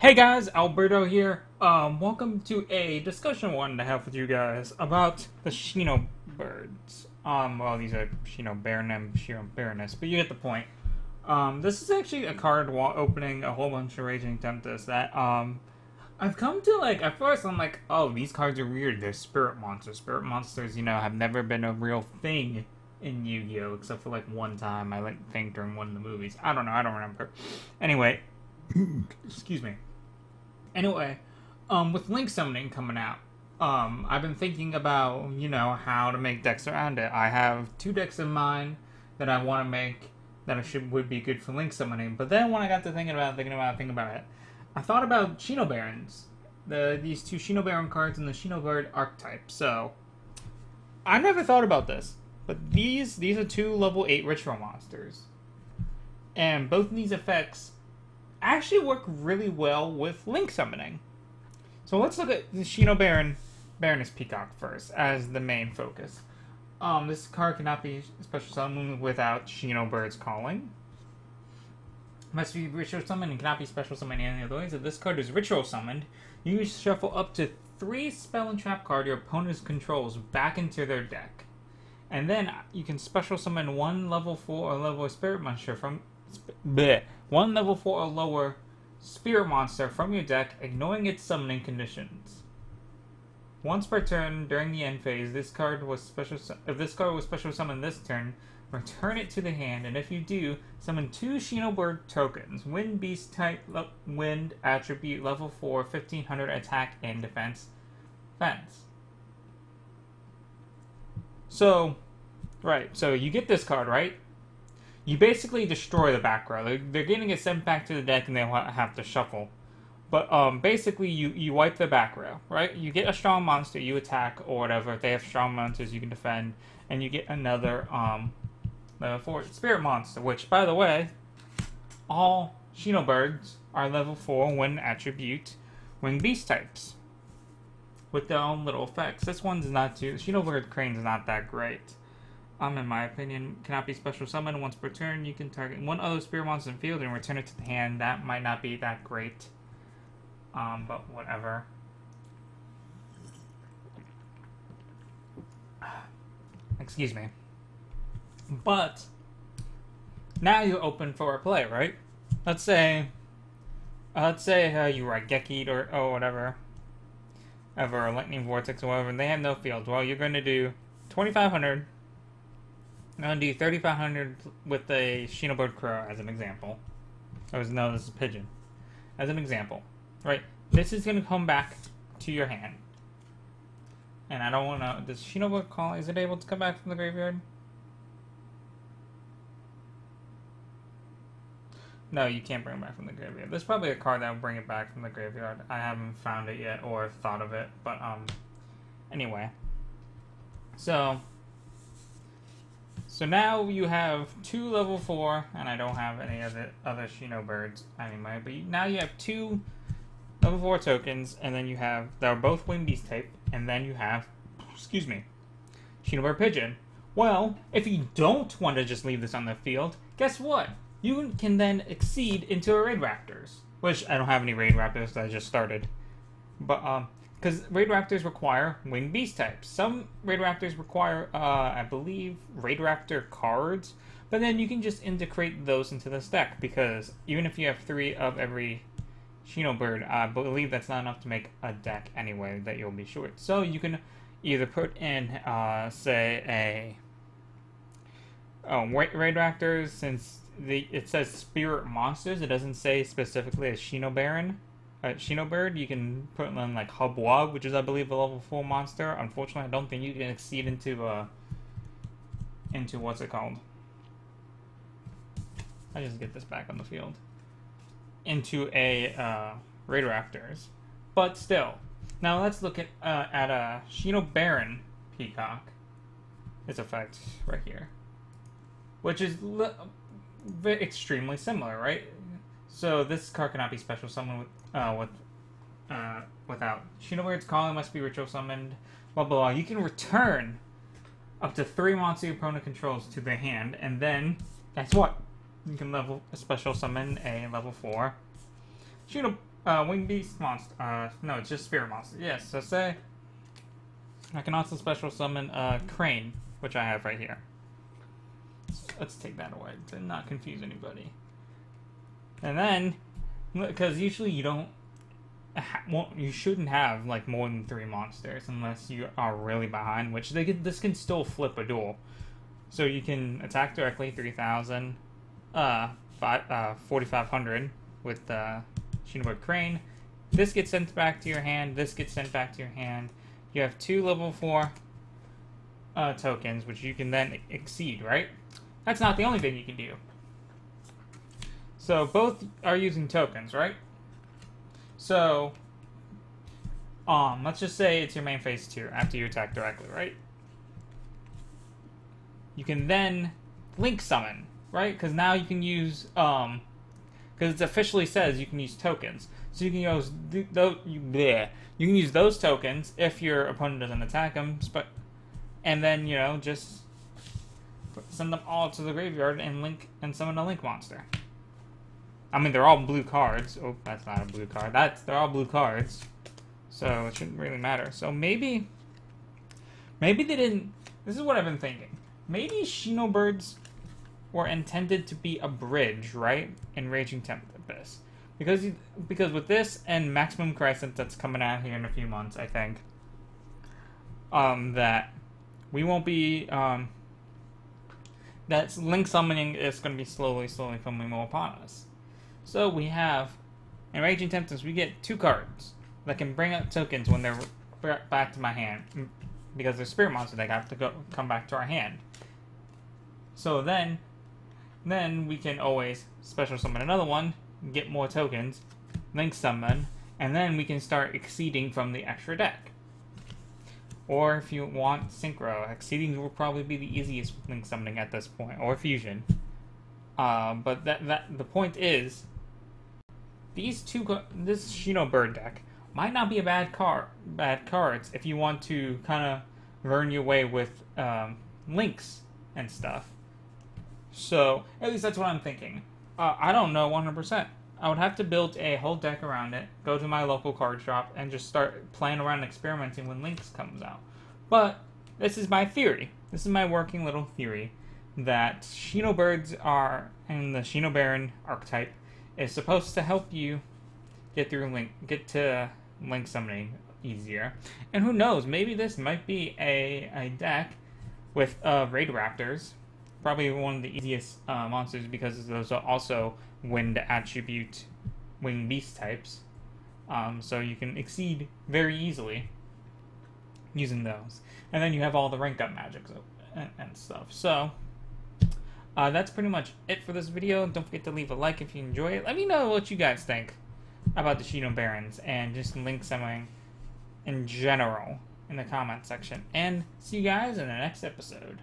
Hey guys, Alberto here. Welcome to a discussion I wanted to have with you guys about the Shinobirds. Well, these are Shinobaron and Shinobaroness, but you get the point. This is actually a card while opening a whole bunch of Raging Tempest that, I've come to, like, at first I'm like, oh, these cards are weird. They're spirit monsters. Spirit monsters, have never been a real thing in Yu-Gi-Oh! Except for, like, one time, I think during one of the movies. I don't know, I don't remember. Anyway, excuse me. Anyway, with Link Summoning coming out, I've been thinking about, how to make decks around it. I have 2 decks in mind that I want to make that would be good for Link Summoning. But then when I got to thinking about it, I thought about Shinobarons. These 2 Shinobaron cards and the Shinobird archetype. So, I never thought about this. But these are 2 level 8 ritual monsters. And both of these effects actually work really well with Link Summoning. So let's look at the Baroness Peacock first as the main focus. This card cannot be special summoned without Shinobirds Calling. Must be ritual summoned and cannot be special summoned any other ways. If this card is ritual summoned, you shuffle up to 3 spell and trap cards your opponent's controls back into their deck. And then you can special summon 1 level 4 or level spirit monster from one level 4 or lower spirit monster from your deck, ignoring its summoning conditions. Once per turn during the end phase, if this card was special summoned this turn, return it to the hand, and if you do, summon 2 Shinobird tokens. Wind Beast type, Wind attribute, level 4, 1500 attack and defense. So you get this card, right? You basically destroy the back row. They're getting it sent back to the deck and they'll have to shuffle. But basically you wipe the back row, right? You get a strong monster, you attack or whatever. If they have strong monsters, you can defend. And you get another level 4 spirit monster, which, by the way, all Shinobirds are level 4 Wind attribute Winged Beast types with their own little effects. This one's not too... Shinobird Crane's not that great. In my opinion, cannot be special summoned. Once per turn, you can target 1 other spirit monster in the field and return it to the hand. That might not be that great. But whatever. Excuse me. But, now you're open for a play, right? Let's say you write Gekid or whatever. Ever, or Lightning Vortex or whatever, and they have no field. Well, you're going to do 2,500. I'm going to do 3,500 with a Shinobird Crow as an example. No, this is Pigeon. As an example. Right? This is going to come back to your hand. And I don't want to... Does Shinobird Call... Is it able to come back from the graveyard? No, you can't bring it back from the graveyard. There's probably a card that will bring it back from the graveyard. I haven't found it yet or thought of it. But, anyway. So now you have 2 level 4, and I don't have any other Shinobirds anyway, but now you have 2 level 4 tokens, and then you have, that are both Winged Beast type, and then you have, Shinobird Pigeon. Well, if you don't want to just leave this on the field, guess what? You can then exceed into a Raid Raptors, which I don't have any Raid Raptors that I just started, but, because Raid Raptors require Winged Beast types. Some Raid Raptors require, I believe, Raid Raptor cards. But then you can just integrate those into this deck. Because even if you have 3 of every Shinobird, I believe that's not enough to make a deck anyway that you'll be short. So you can either put in, say, Raid Raptors, since it says Spirit Monsters. It doesn't say specifically a Shinobaron. Shinobird, you can put in like Hubwog, which is, I believe, a level 4 monster. Unfortunately, I don't think you can exceed into what's it called? I just get this back on the field. Into a Raid Raptors. But still. Now let's look at a Shinobaron Peacock. Its effect right here. Which is extremely similar, right? So this card cannot be special summoned without Shinobird's Calling must be ritual summoned. Blah blah blah. You can return up to 3 monster your opponent controls to the hand, and then guess what? You can special summon a level 4 Wing Beast monster. No, it's just Spirit monster. Yes, so say I can also special summon Crane, which I have right here. Let's take that away to not confuse anybody. And then, because usually you don't, you shouldn't have like more than 3 monsters unless you are really behind. Which this can still flip a duel, so you can attack directly 3,000, 4,500 with Shinobird Crane. This gets sent back to your hand. This gets sent back to your hand. You have 2 level 4 tokens, which you can then exceed. Right? That's not the only thing you can do. So both are using tokens, right? So, let's just say it's your main phase 2 after you attack directly, right? You can then link summon, right? Because now you can use, because it officially says you can use tokens. So you can use you can use those tokens if your opponent doesn't attack them, and then just send them all to the graveyard and summon a link monster. I mean, they're all blue cards. Oh, that's not a blue card. They're all blue cards, so it shouldn't really matter. So maybe they didn't. This is what I've been thinking. Maybe Shinobirds were intended to be a bridge, right? In Raging Tempest, because with this and Maximum Crisis that's coming out here in a few months, I think that we won't be that link summoning is going to be slowly coming more upon us. So we have, in Raging Tempest, we get 2 cards that can bring up tokens when they're back to my hand. Because they're Spirit Monster, they have to come back to our hand. So then we can always special summon another one, get more tokens, link summon, and then we can start exceeding from the extra deck. Or if you want Synchro, exceeding will probably be the easiest link summoning at this point, or fusion. But the point is, this Shinobird deck might not be a bad cards if you want to kind of earn your way with links and stuff. So at least that's what I'm thinking. I don't know 100%. I would have to build a whole deck around it, go to my local card shop, and just start playing around and experimenting when links comes out. But this is my theory. This is my working little theory that Shinobirds are, and the Shinobaron archetype is supposed to help you get to link summoning easier. And who knows, maybe this might be a deck with Raid Raptors, probably one of the easiest monsters because those are also wind attribute winged beast types. So you can exceed very easily using those. And then you have all the rank up magics and stuff. So that's pretty much it for this video. Don't forget to leave a like if you enjoy it. Let me know what you guys think about the Shinobarons and just link summoning in general in the comment section. And see you guys in the next episode.